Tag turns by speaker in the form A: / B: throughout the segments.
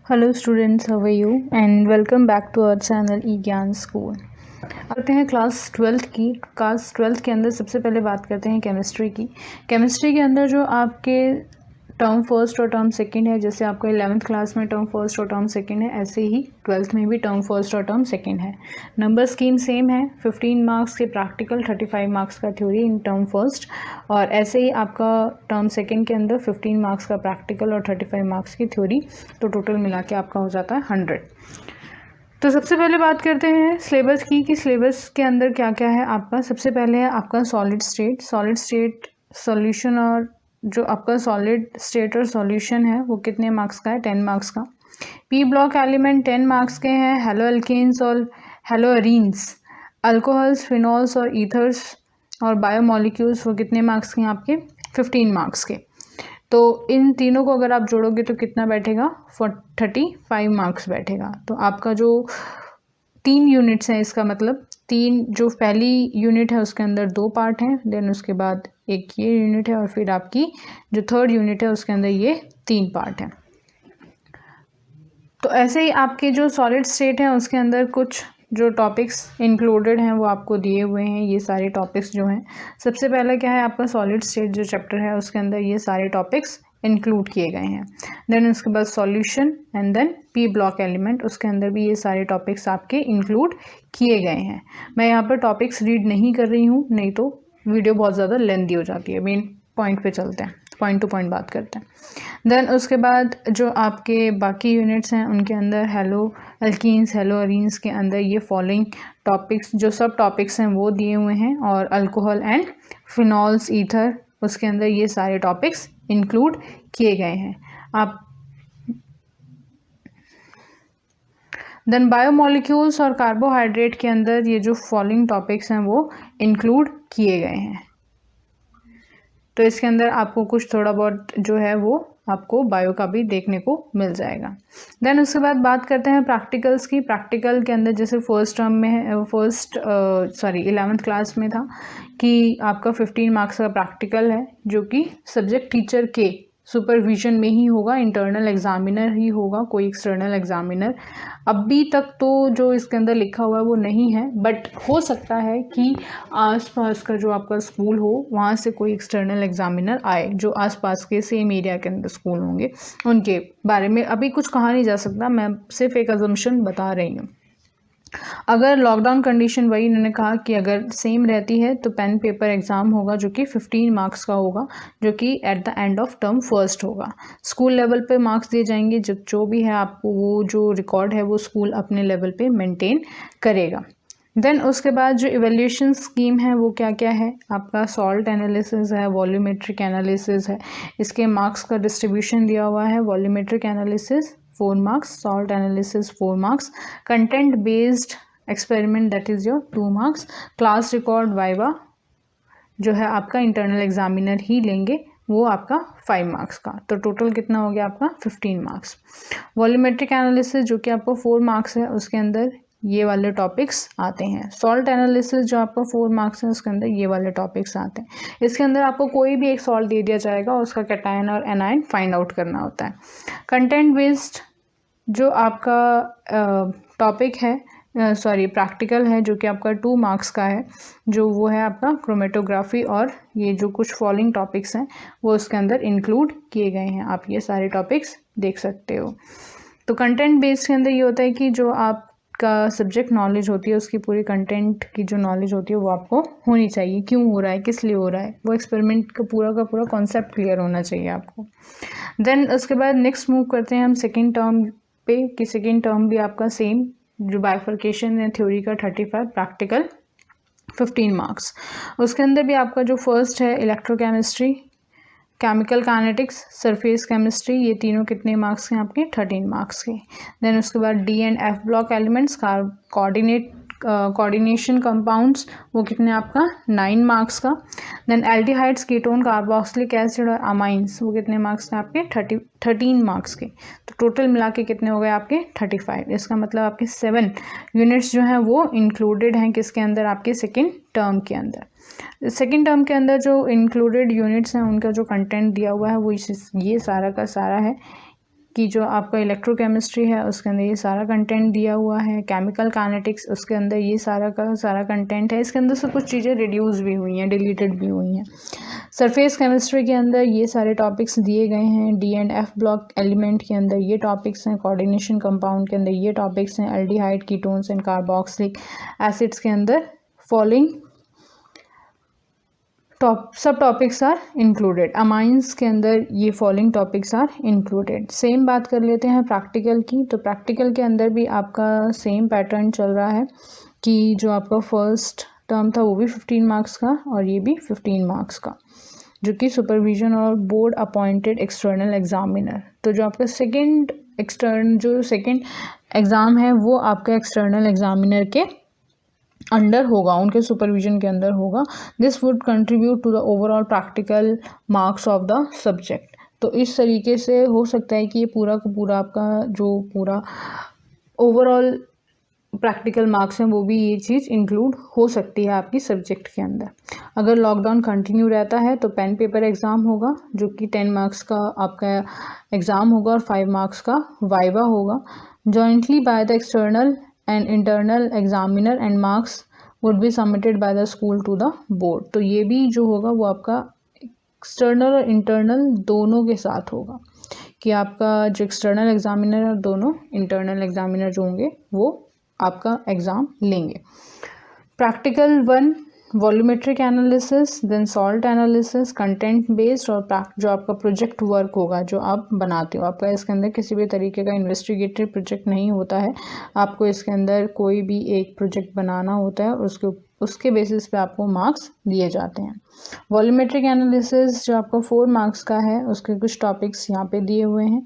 A: Hello students, how are you and welcome back to our channel E Gyan School. आते हैं class twelfth की। Class twelfth के अंदर सबसे पहले बात करते हैं केमिस्ट्री की। केमिस्ट्री के अंदर जो आपके टर्म फर्स्ट और टर्म सेकंड है, जैसे आपका 11th क्लास में टर्म फर्स्ट और टर्म सेकंड है, ऐसे ही ट्वेल्थ में भी टर्म फर्स्ट और टर्म सेकंड है। नंबर स्कीम सेम है, 15 मार्क्स के प्रैक्टिकल, 35 मार्क्स का थ्योरी इन टर्म फर्स्ट, और ऐसे ही आपका टर्म सेकंड के अंदर 15 मार्क्स का प्रैक्टिकल और 35 मार्क्स की थ्योरी, तो टोटल मिला के आपका हो जाता है 100। तो सबसे पहले बात करते हैं सिलेबस की कि सिलेबस के अंदर क्या क्या है आपका। सबसे पहले है आपका सॉलिड स्टेट सॉल्यूशन, और जो आपका सॉलिड स्टेट और सॉल्यूशन है वो कितने मार्क्स का है, 10 मार्क्स का। पी ब्लॉक एलिमेंट 10 मार्क्स के हैं। हेलो एल्केन्स और हेलो अरीन्स, अल्कोहल्स, फिनॉल्स और ईथर्स और बायोमोलिक्यूल्स, वो कितने मार्क्स के हैं आपके, 15 मार्क्स के। तो इन तीनों को अगर आप जोड़ोगे तो कितना बैठेगा, 35 मार्क्स बैठेगा। तो आपका जो 3 यूनिट्स हैं, इसका मतलब 3, जो पहली यूनिट है उसके अंदर 2 पार्ट हैं, देन उसके बाद एक ये यूनिट है, और फिर आपकी जो थर्ड यूनिट है उसके अंदर ये 3 पार्ट हैं। तो ऐसे ही आपके जो सॉलिड स्टेट है उसके अंदर कुछ जो टॉपिक्स इंक्लूडेड हैं वो आपको दिए हुए हैं। ये सारे टॉपिक्स जो हैं, सबसे पहले क्या है आपका सॉलिड स्टेट जो चैप्टर है उसके अंदर ये सारे टॉपिक्स इंक्लूड किए गए हैं। देन उसके बाद solution and then P block element, उसके अंदर भी ये सारे टॉपिक्स आपके इंक्लूड किए गए हैं। मैं यहाँ पर टॉपिक्स रीड नहीं कर रही हूँ, नहीं तो वीडियो बहुत ज़्यादा लेंथी हो जाती है। मेन पॉइंट पे चलते हैं, पॉइंट टू पॉइंट बात करते हैं। देन उसके बाद जो आपके बाकी यूनिट्स हैं उनके अंदर हेलो अल्कीन्स, हेलो अरीन्स के अंदर ये फॉलोइंग टॉपिक्स, जो सब टॉपिक्स हैं वो दिए हुए हैं, और अल्कोहल एंड फिनॉल्स, ईथर, उसके अंदर ये सारे टॉपिक्स इंक्लूड किए गए हैं आप। देन बायोमोलिक्यूल्स और कार्बोहाइड्रेट के अंदर ये जो फॉलोइंग टॉपिक्स हैं वो इंक्लूड किए गए हैं। तो इसके अंदर आपको कुछ थोड़ा बहुत जो है वो आपको बायो का भी देखने को मिल जाएगा। देन उसके बाद बात करते हैं प्रैक्टिकल्स की। प्रैक्टिकल के अंदर जैसे फर्स्ट टर्म में है, 11th क्लास में था कि आपका 15 मार्क्स का प्रैक्टिकल है, जो कि सब्जेक्ट टीचर के सुपरविजन में ही होगा, इंटरनल एग्जामिनर ही होगा, कोई एक्सटर्नल एग्जामिनर अभी तक तो जो इसके अंदर लिखा हुआ है वो नहीं है, बट हो सकता है कि आसपास का जो आपका स्कूल हो वहाँ से कोई एक्सटर्नल एग्जामिनर आए, जो आसपास के सेम एरिया के अंदर स्कूल होंगे। उनके बारे में अभी कुछ कहा नहीं जा सकता, मैं सिर्फ एक अजम्पशन बता रही हूँ। अगर लॉकडाउन कंडीशन वही इन्होंने कहा कि अगर सेम रहती है तो पेन पेपर एग्ज़ाम होगा, जो कि 15 मार्क्स का होगा, जो कि at the end of term first होगा। स्कूल लेवल पे मार्क्स दिए जाएंगे, जो भी है आपको वो जो रिकॉर्ड है वो स्कूल अपने लेवल पे मेंटेन करेगा। देन उसके बाद जो इवैल्यूएशन स्कीम है वो क्या क्या है आपका, सॉल्ट एनालिसिस है, वॉल्यूमेट्रिक एनालिसिस है, इसके मार्क्स का डिस्ट्रीब्यूशन दिया हुआ है। Volumetric analysis 4 marks, salt analysis 4 marks, content based experiment that is your 2 marks, class record viva जो है आपका इंटरनल एग्जामिनर ही लेंगे, वो आपका 5 मार्क्स का। तो टोटल कितना हो गया आपका 15 मार्क्स। वॉल्यूमेट्रिक एनालिसिस जो कि आपका 4 मार्क्स है, उसके अंदर ये वाले टॉपिक्स आते हैं। सॉल्ट एनालिसिस जो आपका 4 मार्क्स है, उसके अंदर ये वाले टॉपिक्स आते हैं। इसके अंदर आपको कोई भी एक सॉल्ट दे दिया जाएगा, उसका कैटायन और एनायन फाइंड आउट करना होता है। कंटेंट बेस्ड जो आपका टॉपिक है, प्रैक्टिकल है, जो कि आपका 2 मार्क्स का है, जो वो है आपका क्रोमेटोग्राफी, और ये जो कुछ फॉलोइंग टॉपिक्स हैं वो उसके अंदर इंक्लूड किए गए हैं। आप ये सारे टॉपिक्स देख सकते हो। तो कंटेंट बेस्ड के अंदर ये होता है कि जो आपका सब्जेक्ट नॉलेज होती है, उसकी पूरी कंटेंट की जो नॉलेज होती है वो आपको होनी चाहिए, क्यों हो रहा है, किस लिए हो रहा है, वो एक्सपेरिमेंट का पूरा कॉन्सेप्ट क्लियर होना चाहिए आपको। देन उसके बाद नेक्स्ट मूव करते हैं हम सेकेंड टर्म पे, कि सेकेंड टर्म भी आपका सेम, जो बाइफर्केशन है थ्योरी का 35, प्रैक्टिकल 15 मार्क्स। उसके अंदर भी आपका जो फर्स्ट है electrochemistry, chemical kinetics, surface chemistry, ये तीनों कितने मार्क्स के आपके, 13 मार्क्स के। देन उसके बाद D and F block elements, coordination compounds, वो कितने आपका 9 मार्क्स का। Then aldehydes, ketone, carboxylic acid और अमाइंस, वो कितने मार्क्स के आपके, 13 मार्क्स के। तो टोटल मिला के कितने हो गए आपके 35। इसका मतलब आपके 7 यूनिट्स जो हैं वो इंक्लूडेड हैं किसके अंदर, आपके सेकेंड टर्म के अंदर। सेकेंड टर्म के अंदर जो इंक्लूडेड यूनिट्स हैं उनका जो कंटेंट दिया हुआ है वो ये सारा का सारा है। कि जो आपका इलेक्ट्रोकेमिस्ट्री है उसके अंदर ये सारा कंटेंट दिया हुआ है। केमिकल काइनेटिक्स उसके अंदर ये सारा का सारा कंटेंट है। इसके अंदर से कुछ चीज़ें रिड्यूस भी हुई हैं, डिलीटेड भी हुई हैं। सरफेस केमिस्ट्री के अंदर ये सारे टॉपिक्स दिए गए हैं। D and F block element के अंदर ये टॉपिक्स हैं। कोऑर्डिनेशन कंपाउंड के अंदर ये टॉपिक्स हैं। Aldehyde, ketones and carboxylic acids के अंदर फॉलोइंग सब टॉपिक्स आर इंक्लूडेड। अमाइंस के अंदर ये following topics are included. Same बात कर लेते हैं प्रैक्टिकल की। तो प्रैक्टिकल के अंदर भी आपका सेम पैटर्न चल रहा है कि जो आपका फर्स्ट टर्म था वो भी 15 मार्क्स का और ये भी 15 मार्क्स का, जो कि सुपरविजन और बोर्ड अपॉइंटेड एक्सटर्नल एग्जामिनर। तो जो आपका सेकेंड एग्ज़ाम है वो आपका एक्सटर्नल एग्जामिनर के अंडर होगा, उनके सुपरविजन के अंदर होगा। This would contribute to the overall practical marks of the subject. तो इस तरीके से हो सकता है कि ये पूरा का पूरा आपका जो पूरा ओवरऑल प्रैक्टिकल मार्क्स हैं वो भी ये चीज़ इंक्लूड हो सकती है आपकी सब्जेक्ट के अंदर। अगर लॉकडाउन कंटिन्यू रहता है तो पेन पेपर एग्ज़ाम होगा, जो कि 10 मार्क्स का आपका एग्ज़ाम होगा और 5 मार्क्स का वाइवा होगा। Jointly by the external and internal examiner and marks would be submitted by the school to the board. तो ये भी जो होगा वो आपका एक्सटर्नल और इंटरनल दोनों के साथ होगा, कि आपका जो एक्सटर्नल एग्जामिनर और दोनों इंटरनल एग्जामिनर जो होंगे वो आपका एग्ज़ाम लेंगे। Practical 1 volumetric analysis, then salt analysis, content based, और जो आपका प्रोजेक्ट वर्क होगा जो आप बनाते हो। आपका इसके अंदर किसी भी तरीके का इन्वेस्टिगेटिव प्रोजेक्ट नहीं होता है। आपको इसके अंदर कोई भी एक प्रोजेक्ट बनाना होता है और उसके बेसिस पे आपको मार्क्स दिए जाते हैं। वॉल्यूमेट्रिक एनालिसिस जो आपका 4 मार्क्स का है, उसके कुछ टॉपिक्स यहाँ पे दिए हुए हैं।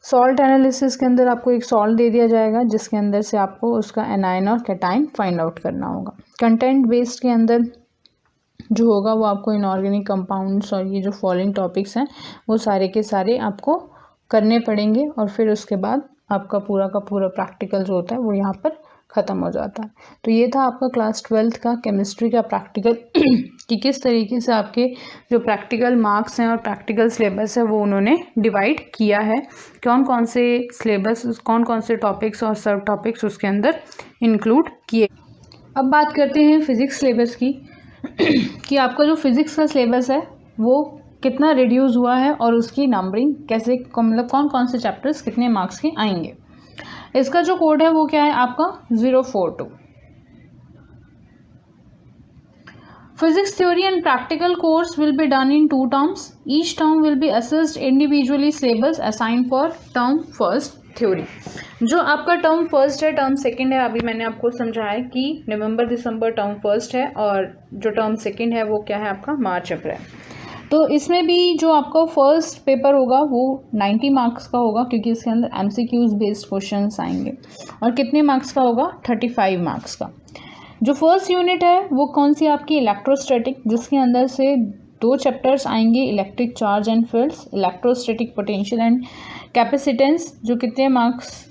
A: सॉल्ट एनालिसिस के अंदर आपको एक सॉल्ट दे दिया जाएगा जिसके अंदर से आपको उसका एनायन और कैटाइन फाइंड आउट करना होगा। कंटेंट बेस्ड के अंदर जो होगा वो आपको इनऑर्गेनिक कंपाउंड्स और ये जो फॉलोइंग टॉपिक्स हैं वो सारे के सारे आपको करने पड़ेंगे, और फिर उसके बाद आपका पूरा का पूरा प्रैक्टिकल जो होता है वो यहाँ पर ख़त्म हो जाता है। तो ये था आपका क्लास 12th का केमिस्ट्री का प्रैक्टिकल कि किस तरीके से आपके जो प्रैक्टिकल मार्क्स हैं और प्रैक्टिकल सिलेबस है वो उन्होंने डिवाइड किया है, कौन कौन से सिलेबस, कौन कौन से टॉपिक्स और सब टॉपिक्स उसके अंदर इंक्लूड किए। अब बात करते हैं फिज़िक्स सिलेबस की कि आपका जो फिज़िक्स का सिलेबस है वो कितना रिड्यूस हुआ है और उसकी नंबरिंग कैसे, मतलब कौन कौन से चैप्टर्स कितने मार्क्स के आएंगे। इसका जो कोड है वो क्या है आपका 042। Physics theory and practical course will be done in 2 terms. Each term will be assessed individually. Syllabus assigned for term first theory. जो आपका टर्म फर्स्ट है, टर्म सेकंड है, अभी मैंने आपको समझाया कि नवंबर दिसंबर टर्म फर्स्ट है और जो टर्म सेकंड है वो क्या है आपका मार्च अप्रैल। तो इसमें भी जो आपका फर्स्ट पेपर होगा वो 90 मार्क्स का होगा, क्योंकि इसके अंदर MCQs बेस्ड क्वेश्चंस आएंगे। और कितने मार्क्स का होगा? 35 मार्क्स का। जो फर्स्ट यूनिट है वो कौन सी आपकी इलेक्ट्रोस्टैटिक, जिसके अंदर से 2 चैप्टर्स आएंगे, electric charge and fields, electrostatic potential and capacitance, जो कितने मार्क्स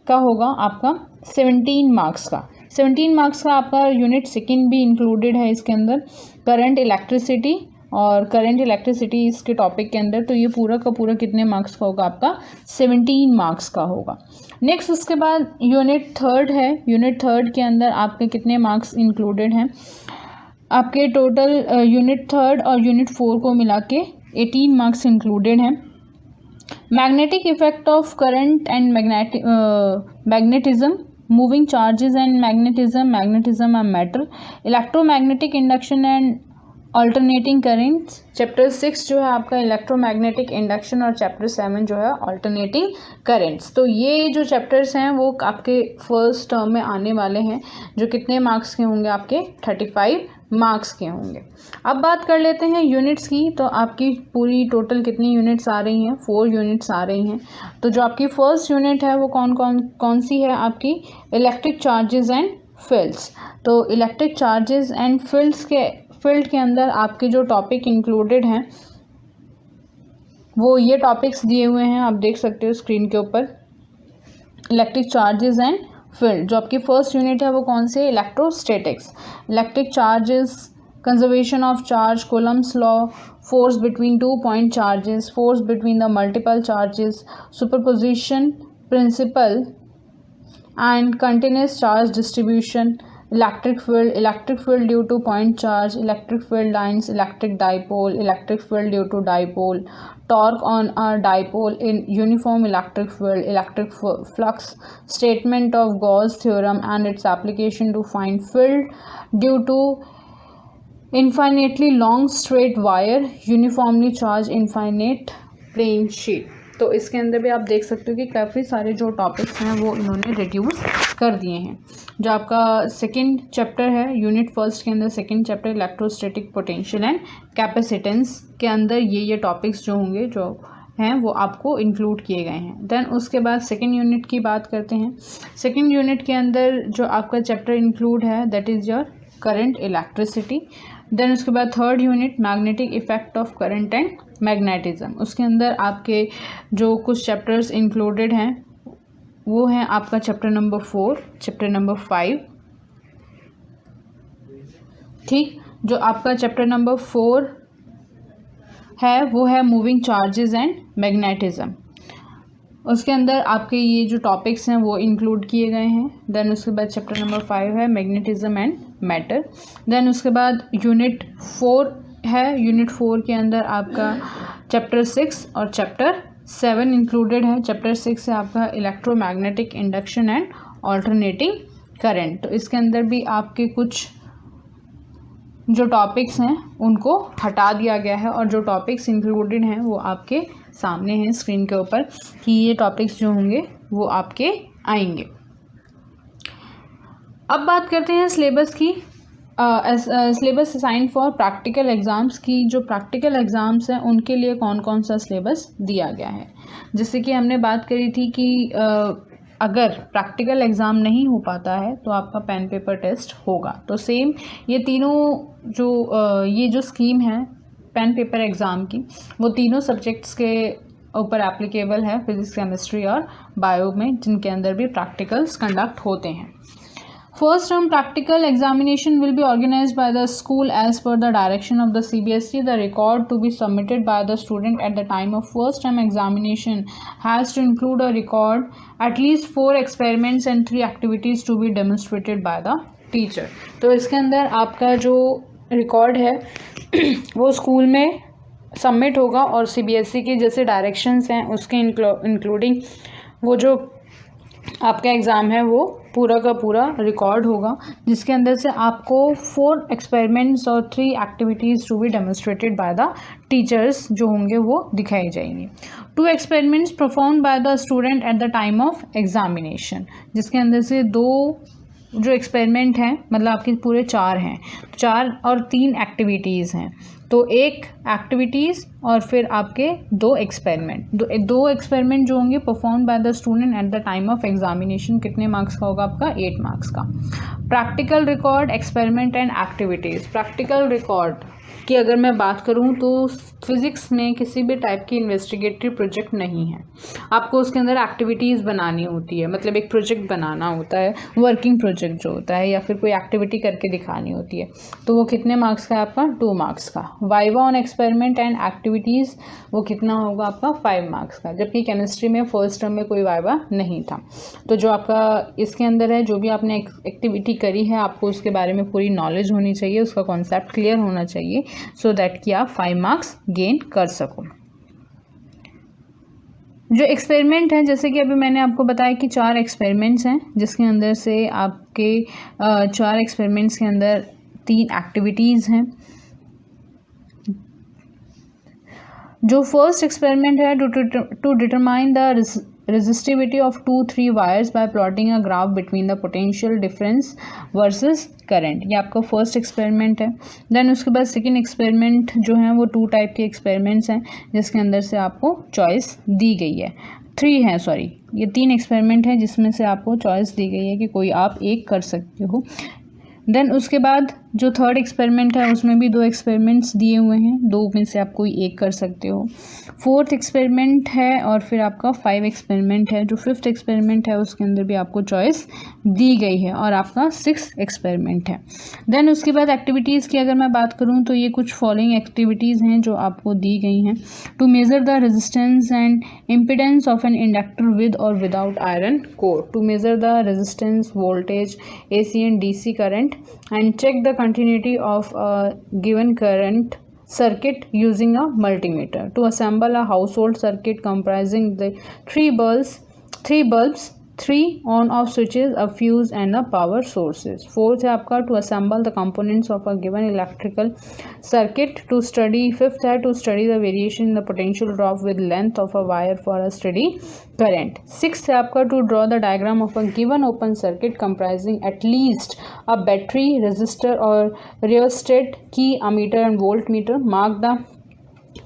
A: का होगा आपका 17 मार्क्स का। 17 मार्क्स का आपका यूनिट सेकंड भी इंक्लूडेड है इसके अंदर, करंट इलेक्ट्रिसिटी, और करंट इलेक्ट्रिसिटी इसके टॉपिक के अंदर। तो ये पूरा का पूरा कितने मार्क्स का होगा आपका 17 मार्क्स का होगा। नेक्स्ट उसके बाद यूनिट थर्ड है। यूनिट थर्ड के अंदर आपके कितने मार्क्स इंक्लूडेड हैं? आपके टोटल यूनिट थर्ड और यूनिट 4 को मिला के 18 मार्क्स इंक्लूडेड हैं। Magnetic effect of current and magnetism, moving charges and magnetism and matter, electromagnetic induction and alternating currents, chapter 6 जो है आपका इलेक्ट्रोमैग्नेटिक इंडक्शन, और चैप्टर 7 जो है अल्टरनेटिंग करेंट्स। तो ये जो चैप्टर्स हैं वो आपके फर्स्ट टर्म में आने वाले हैं, जो कितने मार्क्स के होंगे आपके 35 मार्क्स के होंगे। अब बात कर लेते हैं यूनिट्स की। तो आपकी पूरी टोटल कितनी यूनिट्स आ रही हैं? 4 यूनिट्स आ रही हैं। तो जो आपकी फर्स्ट यूनिट है वो कौन सी है आपकी? Electric charges and fields. तो इलेक्ट्रिक चार्जेस एंड फील्ड के अंदर आपके जो टॉपिक इंक्लूडेड हैं वो ये टॉपिक्स दिए हुए हैं, आप देख सकते हो स्क्रीन के ऊपर। इलेक्ट्रिक चार्जेस एंड फील्ड, जो आपकी फर्स्ट यूनिट है वो कौन सी है? Electrostatics. Electric charges, conservation of charge, Coulomb's law, force between 2-point charges, force between the multiple charges, superposition principle, and continuous charge distribution, electric field due to point charge, electric field lines, electric dipole, electric field due to dipole, torque on a dipole in uniform electric field, electric flux, statement of Gauss theorem and its application to find field due to infinitely long straight wire, uniformly charged infinite plane sheet। तो इसके अंदर भी आप देख सकते हो कि काफ़ी सारे जो टॉपिक्स हैं वो इन्होंने रिड्यूस कर दिए हैं। जो आपका सेकंड चैप्टर है यूनिट फर्स्ट के अंदर, second chapter electrostatic potential and capacitance के अंदर ये टॉपिक्स जो होंगे जो हैं वो आपको इंक्लूड किए गए हैं। देन उसके बाद सेकंड यूनिट की बात करते हैं। सेकंड यूनिट के अंदर जो आपका चैप्टर इंक्लूड है that is your current electricity. Then उसके बाद third unit magnetic effect of current and magnetism. उसके अंदर आपके जो कुछ चैप्टर्स इंक्लूडेड हैं वो हैं आपका चैप्टर नंबर 4, चैप्टर नंबर 5, ठीक। जो आपका चैप्टर नंबर 4 है वो है मूविंग चार्जेस एंड मैग्नेटिज्म। उसके अंदर आपके ये जो टॉपिक्स हैं वो इंक्लूड किए गए हैं। देन उसके बाद चैप्टर नंबर 5 है मैग्नेटिज्म एंड मैटर। देन उसके बाद यूनिट 4 है। यूनिट 4 के अंदर आपका चैप्टर 6 और चैप्टर 7 इंक्लूडेड है। चैप्टर 6 है आपका electromagnetic induction and alternating current. तो इसके अंदर भी आपके कुछ जो टॉपिक्स हैं उनको हटा दिया गया है और जो टॉपिक्स इंक्लूडेड हैं वो आपके सामने हैं स्क्रीन के ऊपर कि ये टॉपिक्स जो होंगे वो आपके आएंगे। अब बात करते हैं सिलेबस की। Syllabus assign for practical exams की। जो प्रैक्टिकल एग्ज़ाम्स हैं उनके लिए कौन कौन सा सिलेबस दिया गया है। जैसे कि हमने बात करी थी कि अगर प्रैक्टिकल एग्ज़ाम नहीं हो पाता है तो आपका पेन पेपर टेस्ट होगा। तो सेम ये तीनों ये जो स्कीम है पेन पेपर एग्ज़ाम की वो तीनों सब्जेक्ट्स के ऊपर एप्लीकेबल है, फिजिक्स, केमिस्ट्री और बायो में, जिनके अंदर भी प्रैक्टिकल्स कंडक्ट होते हैं। First term practical examination will be organized by the school as per the direction of the CBSE. The record to be submitted by the student at the time of first term examination has to include a record, at least 4 experiments and 3 activities to be demonstrated by the teacher. तो इसके अंदर आपका जो record है वो school में submit होगा और CBSE के जैसे डायरेक्शंस हैं उसके इंक्लूडिंग वो जो आपका एग्ज़ाम है वो पूरा का पूरा रिकॉर्ड होगा, जिसके अंदर से आपको 4 एक्सपेरिमेंट्स और 3 activities to be demonstrated by the teachers जो होंगे वो दिखाई जाएंगी। 2 experiments perform by the student at the time of examination, जिसके अंदर से 2 जो एक्सपेरिमेंट हैं मतलब आपके पूरे 4 हैं, 4 और 3 एक्टिविटीज़ हैं। तो 1 एक्टिविटीज़ और फिर आपके 2 एक्सपेरिमेंट। 2 एक्सपेरिमेंट जो होंगे perform by the student at the time of examination, कितने मार्क्स का होगा आपका? 8 मार्क्स का। Practical record, experiment and activities. Practical record की अगर मैं बात करूं तो फिज़िक्स में किसी भी टाइप की इन्वेस्टिगेटिव प्रोजेक्ट नहीं है, आपको उसके अंदर एक्टिविटीज़ बनानी होती है, मतलब एक प्रोजेक्ट बनाना होता है, वर्किंग प्रोजेक्ट जो होता है, या फिर कोई एक्टिविटी करके दिखानी होती है। तो वो कितने मार्क्स का है आपका? 2 मार्क्स का। Viva on experiment and activities वो कितना होगा आपका? 5 मार्क्स का। जबकि केमिस्ट्री में फर्स्ट टर्म में कोई वाइवा नहीं था। तो जो आपका इसके अंदर है, जो भी आपने एक्टिविटी करी है, आपको उसके बारे में पूरी नॉलेज होनी चाहिए, उसका कॉन्सेप्ट क्लियर होना चाहिए, सो दैट कि आप 5 मार्क्स गेन कर सको। जो एक्सपेरिमेंट हैं, जैसे कि अभी मैंने आपको बताया कि 4 एक्सपेरिमेंट्स हैं, जिसके अंदर से आपके 4 एक्सपेरिमेंट्स के अंदर 3 एक्टिविटीज़ हैं। जो फर्स्ट एक्सपेरिमेंट है to determine the resistivity of 2-3 wires by plotting a graph between the potential difference versus current, ये आपका फर्स्ट एक्सपेरिमेंट है। देन उसके बाद सेकेंड एक्सपेरिमेंट जो हैं वो 2 टाइप के एक्सपेरिमेंट्स हैं, जिसके अंदर से आपको चॉइस दी गई है। 3 हैं, सॉरी, ये 3 एक्सपेरिमेंट हैं जिसमें से आपको चॉइस दी गई है कि कोई आप एक कर सकते हो। देन उसके बाद जो थर्ड एक्सपेरिमेंट है उसमें भी 2 एक्सपेरिमेंट्स दिए हुए हैं, 2 में से आप कोई एक कर सकते हो। फोर्थ एक्सपेरिमेंट है और फिर आपका 5 एक्सपेरिमेंट है। जो फिफ्थ एक्सपेरिमेंट है उसके अंदर भी आपको चॉइस दी गई है और आपका 6th एक्सपेरिमेंट है। देन उसके बाद एक्टिविटीज़ की अगर मैं बात करूँ तो ये कुछ फॉलोइंग एक्टिविटीज़ हैं जो आपको दी गई हैं। To measure the resistance and impedance of an inductor with और without iron core, to measure the resistance, voltage, AC and DC current, and check the continuity of a given current circuit using a multimeter. To assemble a household circuit comprising the three bulbs, 3 on-off switches, a fuse and a power sources. Fourth है आपका to assemble the components of a given electrical circuit to study. Fifth है to study the variation in the potential drop with length of a wire for a steady current. Sixth है आपका to draw the diagram of a given open circuit comprising at least a battery, resistor or rheostat, key, ammeter and voltmeter. Mark the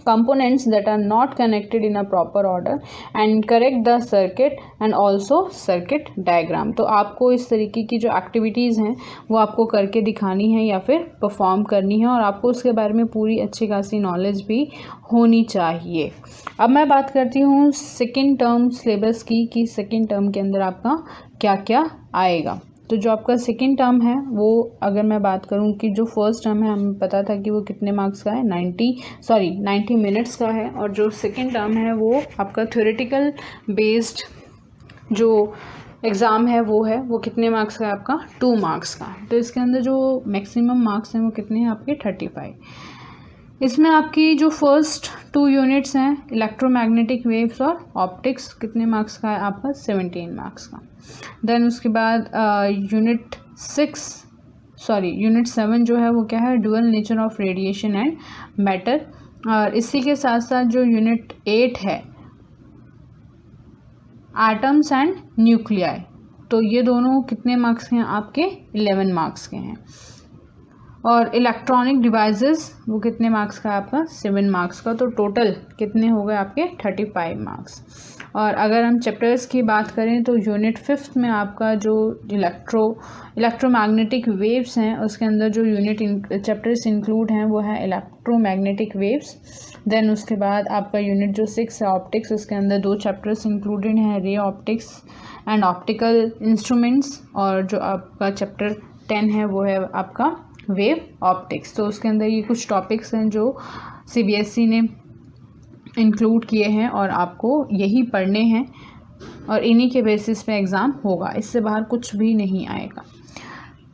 A: components that are not connected in a proper order and correct the circuit and also circuit diagram. तो आपको इस तरीके की जो activities हैं वो आपको करके दिखानी है या फिर परफॉर्म करनी है और आपको उसके बारे में पूरी अच्छी खासी नॉलेज भी होनी चाहिए। अब मैं बात करती हूँ सेकेंड टर्म सिलेबस की कि सेकेंड टर्म के अंदर आपका क्या क्या आएगा। तो जो आपका सेकेंड टर्म है वो अगर मैं बात करूं कि जो फर्स्ट टर्म है हमें पता था कि वो कितने मार्क्स का है, 90 मिनट्स का है और जो सेकेंड टर्म है वो आपका थ्योरेटिकल बेस्ड जो एग्ज़ाम है वो कितने मार्क्स का है आपका 2 मार्क्स का। तो इसके अंदर जो मैक्सिमम मार्क्स हैं वो कितने हैं आपके 35। इसमें आपकी जो फर्स्ट 2 यूनिट्स हैं इलेक्ट्रोमैग्नेटिक वेव्स और ऑप्टिक्स, कितने मार्क्स का है आपका 17 मार्क्स का। देन उसके बाद यूनिट 7 जो है वो क्या है, dual nature of radiation and matter. और इसी के साथ साथ जो यूनिट 8 है एटम्स एंड न्यूक्लियाई, तो ये दोनों कितने मार्क्स के हैं आपके 11 मार्क्स के हैं। और इलेक्ट्रॉनिक डिवाइसेस वो कितने मार्क्स का है आपका 7 मार्क्स का। तो टोटल कितने हो गए आपके 35 मार्क्स। और अगर हम चैप्टर्स की बात करें तो यूनिट 5 में आपका जो इलेक्ट्रोमैग्नेटिक वेव्स हैं उसके अंदर जो चैप्टर्स इंक्लूड हैं वो है इलेक्ट्रोमैग्नेटिक वेव्स। देन उसके बाद आपका यूनिट जो 6 है ऑप्टिक्स, उसके अंदर 2 चैप्टर्स इंक्लूडेड हैं, ray optics and optical instruments. और जो आपका चैप्टर 10 है वो है आपका वेव ऑप्टिक्स। तो उसके अंदर ये कुछ टॉपिक्स हैं जो CBSE ने इंक्लूड किए हैं और आपको यही पढ़ने हैं और इन्हीं के बेसिस पे एग्ज़ाम होगा, इससे बाहर कुछ भी नहीं आएगा।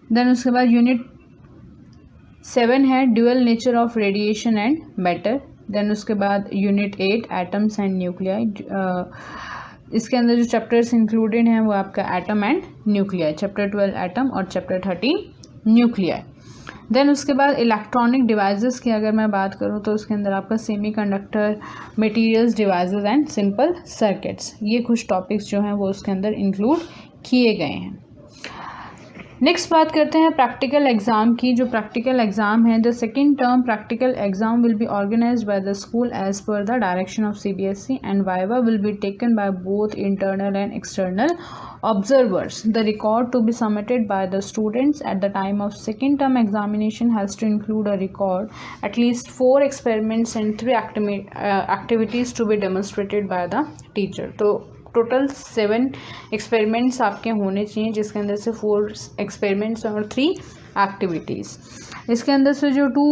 A: देन उसके बाद यूनिट 7 है dual nature of radiation and matter. Then उसके बाद यूनिट 8 एटम्स एंड न्यूक्लियाई। इसके अंदर जो चैप्टर्स इंक्लूडेड हैं वो आपका atom and nuclei, chapter 12 atom और चैप्टर 13 न्यूक्लियाई। देन उसके बाद इलेक्ट्रॉनिक डिवाइसेस की अगर मैं बात करूँ तो उसके अंदर आपका semiconductor, materials, devices and simple circuits, ये कुछ टॉपिक्स जो हैं वो उसके अंदर इंक्लूड किए गए हैं। नेक्स्ट बात करते हैं प्रैक्टिकल एग्ज़ाम की। जो प्रैक्टिकल एग्ज़ाम है, the second term practical exam will be organised by the school as per the direction of CBSE and viva will be taken by both internal and external observers. The record to be submitted by the students at the time of second term examination has to include a record, at least 4 experiments and 3 activities to be demonstrated by the teacher. तो total 7 experiments आपके होने चाहिए जिसके अंदर से 4 experiments और 3 activities. इसके अंदर से जो 2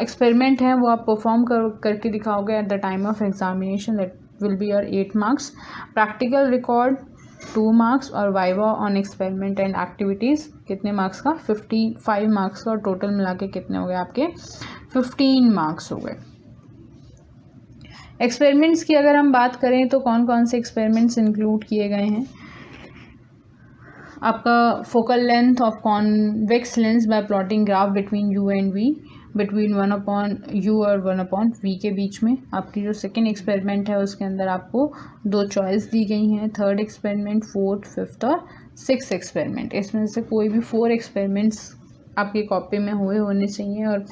A: एक्सपेरिमेंट हैं वो आप परफॉर्म करके दिखाओगे at the time of examination, that will be your 8 marks. Practical record 2 marks और viva on experiment and activities कितने मार्क्स का 55 मार्क्स का। और टोटल मिला के कितने हो गए आपके 15 मार्क्स हो गए। एक्सपेरिमेंट्स की अगर हम बात करें तो कौन कौन से एक्सपेरिमेंट्स इंक्लूड किए गए हैं। आपका focal length of convex lens bye plotting graph between U and V, between 1/U और 1/V के बीच में। आपकी जो सेकेंड एक्सपेरिमेंट है उसके अंदर आपको 2 चॉइस दी गई हैं, थर्ड एक्सपेरिमेंट, 4th, 5th और 6th एक्सपेरिमेंट। इसमें से कोई भी 4 एक्सपेरिमेंट्स आपकी कॉपी में होने चाहिए और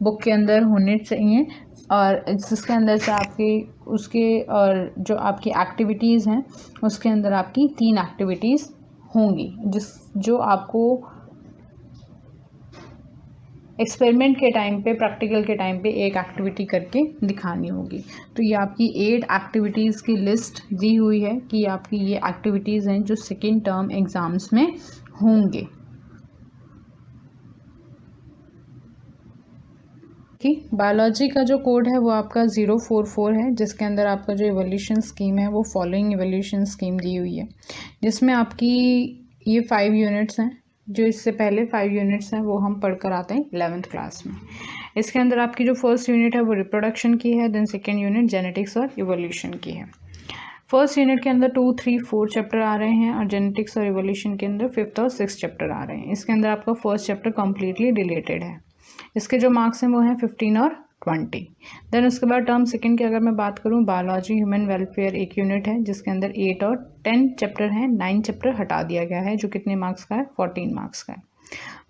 A: बुक के अंदर होने चाहिए। और जिसके अंदर से और जो आपकी एक्टिविटीज़ हैं उसके अंदर आपकी 3 एक्टिविटीज़ होंगी जो आपको एक्सपेरिमेंट के टाइम पे, प्रैक्टिकल के टाइम पे एक एक्टिविटी करके दिखानी होगी। तो ये आपकी 8 एक्टिविटीज़ की लिस्ट दी हुई है कि आपकी ये एक्टिविटीज़ हैं जो सेकेंड टर्म एग्ज़ाम्स में होंगे। कि बायोलॉजी का जो कोड है वो आपका 044 है, जिसके अंदर आपका जो इवोल्यूशन स्कीम है वो फॉलोइंग इवोल्यूशन स्कीम दी हुई है, जिसमें आपकी ये 5 यूनिट्स हैं। जो इससे पहले 5 यूनिट्स हैं वो हम पढ़ कर आते हैं 11th क्लास में। इसके अंदर आपकी जो फर्स्ट यूनिट है वो रिप्रोडक्शन की है, देन सेकेंड यूनिट जेनेटिक्स और इवोल्यूशन की है। फर्स्ट यूनिट के अंदर 2, 3, 4 चैप्टर आ रहे हैं और जेनेटिक्स और इवोल्यूशन के अंदर 5th और 6th चैप्टर आ रहे हैं। इसके अंदर आपका फर्स्ट चैप्टर कम्प्लीटली रिलेटेड है। इसके जो मार्क्स हैं वो हैं 15 और 20। देन उसके बाद टर्म सेकंड की अगर मैं बात करूं, बायोलॉजी ह्यूमन वेलफेयर एक यूनिट है जिसके अंदर 8 और 10 चैप्टर हैं। 9 चैप्टर हटा दिया गया है जो कितने मार्क्स का है, 14 मार्क्स का है।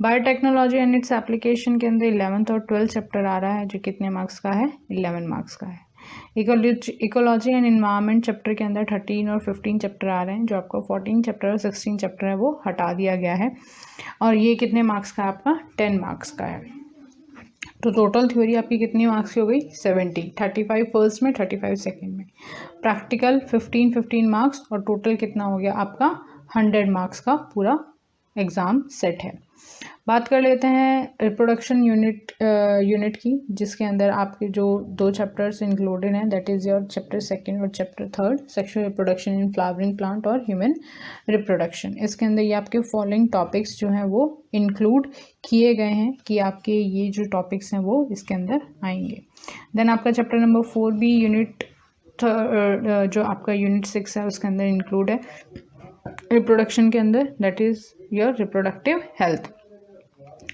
A: बायोटेक्नोलॉजी एंड इट्स एप्लीकेशन के अंदर 11th और 12th चैप्टर आ रहा है जो कितने मार्क्स का है, 11 मार्क्स का है। इकोलॉजी एंड इन्वायरमेंट चैप्टर के अंदर 13 और 15 चैप्टर आ रहे हैं, जो आपका 14 चैप्टर और 16 चैप्टर है वो हटा दिया गया है और ये कितने मार्क्स का है आपका, 10 मार्क्स का है। तो टोटल थ्योरी आपकी कितनी मार्क्स की हो गई, 70, 35 फर्स्ट में, 35 सेकेंड में। प्रैक्टिकल 15 मार्क्स और टोटल कितना हो गया आपका 100 मार्क्स का पूरा एग्ज़ाम सेट है। बात कर लेते हैं रिप्रोडक्शन यूनिट की, जिसके अंदर आपके जो 2 चैप्टर्स इंक्लूडेड हैं, that is your chapter second और chapter third, sexual reproduction in flowering plant और ह्यूमन रिप्रोडक्शन। इसके अंदर ये आपके फॉलोइंग टॉपिक्स जो हैं वो इंक्लूड किए गए हैं कि आपके ये जो टॉपिक्स हैं वो इसके अंदर आएंगे। देन आपका चैप्टर नंबर 4 भी यूनिट जो आपका यूनिट 6 है उसके अंदर इंक्लूड है रिप्रोडक्शन के अंदर, that is your reproductive health.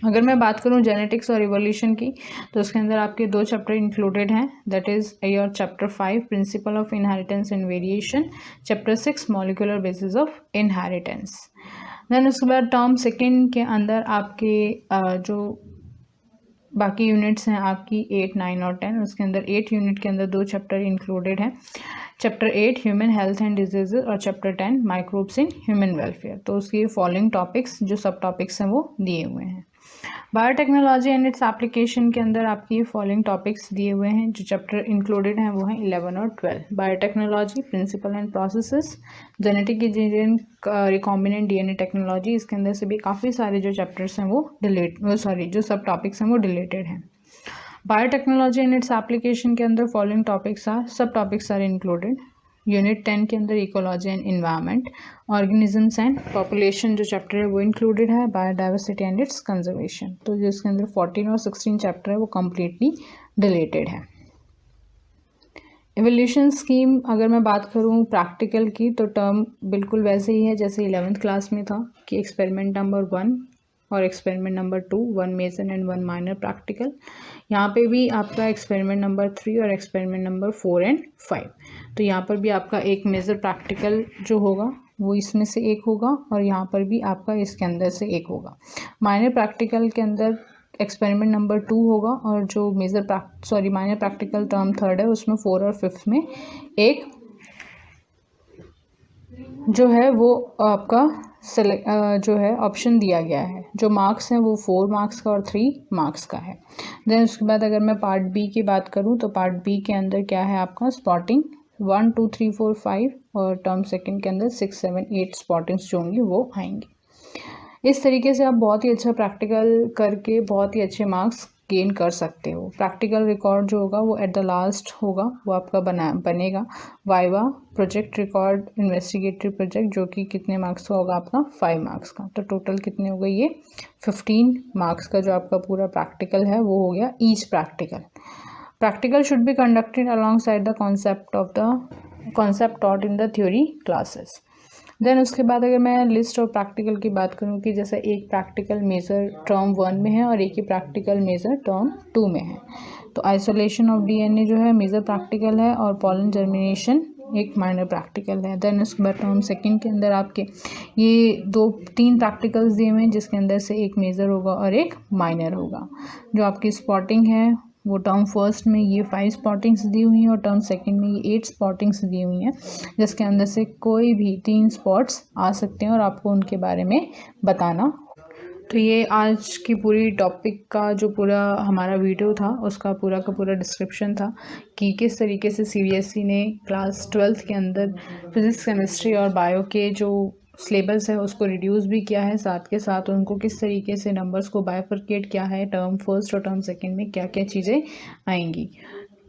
A: अगर मैं बात करूं जेनेटिक्स और इवोल्यूशन की, तो उसके अंदर आपके 2 चैप्टर इंक्लूडेड हैं, that is your chapter 5 principle of inheritance and variation, chapter 6 molecular basis of inheritance. Then उसके बाद टर्म सेकेंड के अंदर आपके जो बाकी यूनिट्स हैं आपकी 8, 9 और 10, उसके अंदर 8 यूनिट के अंदर 2 चैप्टर इंक्लूडेड हैं, chapter 8 human health and diseases और chapter 10 microbes in human welfare. तो उसकी फॉलोइंग टॉपिक्स जो सब टॉपिक्स हैं वो दिए हुए हैं। बायोटेक्नोलॉजी एंड इट्स एप्लीकेशन के अंदर आपकी फॉलोइंग टॉपिक्स दिए हुए हैं, जो चैप्टर इंक्लूडेड हैं वो हैं 11 और 12। Biotechnology principle and processes, genetic engineering, recombinant DNA technology, इसके अंदर से भी काफ़ी सारे जो चैप्टर्स हैं वो जो सब टॉपिक्स हैं वो रिलेटेड हैं। बायोटेक्नोलॉजी एंड इट्स एप्लीकेशन के अंदर फॉलोइंग टॉपिक्स सब टॉपिक्स आर इंक्लूडेड। यूनिट 10 के अंदर ecology and environment, organisms and population जो चैप्टर है वो इंक्लूडेड है, बायोडाइवर्सिटी एंड इट्स कंजर्वेशन। तो जिसके अंदर 14 और 16 चैप्टर है वो कम्प्लीटली रिलेटेड है। एवोल्यूशन स्कीम अगर मैं बात करूं प्रैक्टिकल की, तो टर्म बिल्कुल वैसे ही है जैसे 11th क्लास में था कि एक्सपेरिमेंट नंबर 1 और experiment number 2, 1 major and 1 minor practical. यहाँ पे भी आपका एक्सपेरिमेंट नंबर 3 और एक्सपेरिमेंट नंबर 4 एंड 5। तो यहाँ पर भी आपका एक मेजर प्रैक्टिकल जो होगा वो इसमें से एक होगा और यहाँ पर भी आपका इसके अंदर से एक होगा। माइनर प्रैक्टिकल के अंदर एक्सपेरिमेंट नंबर 2 होगा और जो माइनर प्रैक्टिकल टर्म थर्ड है उसमें 4 और 5 में एक जो है वो आपका जो है ऑप्शन दिया गया है। जो मार्क्स हैं वो 4 मार्क्स का और 3 मार्क्स का है। देन उसके बाद अगर मैं पार्ट बी की बात करूं, तो पार्ट बी के अंदर क्या है आपका स्पॉटिंग 1, 2, 3, 4, 5 और टर्म सेकंड के अंदर 6, 7, 8 स्पॉटिंग्स जो होंगी वो आएंगी। इस तरीके से आप बहुत ही अच्छा प्रैक्टिकल करके बहुत ही अच्छे मार्क्स गेन कर सकते हो। प्रैक्टिकल रिकॉर्ड जो होगा वो एट द लास्ट होगा, वो आपका बनेगा वाइवा प्रोजेक्ट रिकॉर्ड इन्वेस्टिगेटरी प्रोजेक्ट, जो कि कितने मार्क्स का होगा आपका 5 मार्क्स का। तो टोटल कितने हो गए ये 15 मार्क्स का जो आपका पूरा प्रैक्टिकल है वो हो गया each practical. Practical should be conducted alongside the concept taught in the theory classes. Then उसके बाद अगर मैं लिस्ट और प्रैक्टिकल की बात करूं कि जैसे एक प्रैक्टिकल मेजर टर्म 1 में है और एक ही प्रैक्टिकल मेजर टर्म 2 में है, तो आइसोलेशन ऑफ डीएनए जो है मेजर प्रैक्टिकल है और पॉलन जर्मिनेशन एक माइनर प्रैक्टिकल है। देन उसके बाद टर्म सेकंड के अंदर आपके ये 2-3 प्रैक्टिकल्स दिए हुए हैं, जिसके अंदर से एक मेजर होगा और एक माइनर होगा। जो आपकी स्पॉटिंग है वो टर्म फर्स्ट में ये 5 स्पॉटिंग्स दी हुई हैं और टर्म सेकंड में ये 8 स्पॉटिंग्स दी हुई हैं, जिसके अंदर से कोई भी 3 स्पॉट्स आ सकते हैं और आपको उनके बारे में बताना। तो ये आज की पूरी टॉपिक का जो पूरा हमारा वीडियो था उसका पूरा का पूरा डिस्क्रिप्शन था कि किस तरीके से सीबीएसई ने क्लास 12th के अंदर फिज़िक्स केमिस्ट्री और बायो के जो सिलेबस है उसको रिड्यूस भी किया है, साथ के साथ उनको किस तरीके से नंबर्स को बाइफरकेट किया है, टर्म फर्स्ट और टर्म सेकंड में क्या क्या चीज़ें आएंगी।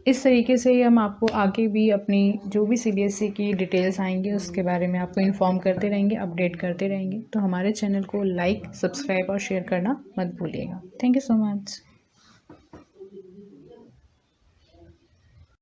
A: इस तरीके से ही हम आपको आगे भी अपनी जो भी सीबीएसई की डिटेल्स आएंगी उसके बारे में आपको इन्फॉर्म करते रहेंगे, अपडेट करते रहेंगे। तो हमारे चैनल को लाइक, सब्सक्राइब और शेयर करना मत भूलिएगा। Thank you so much.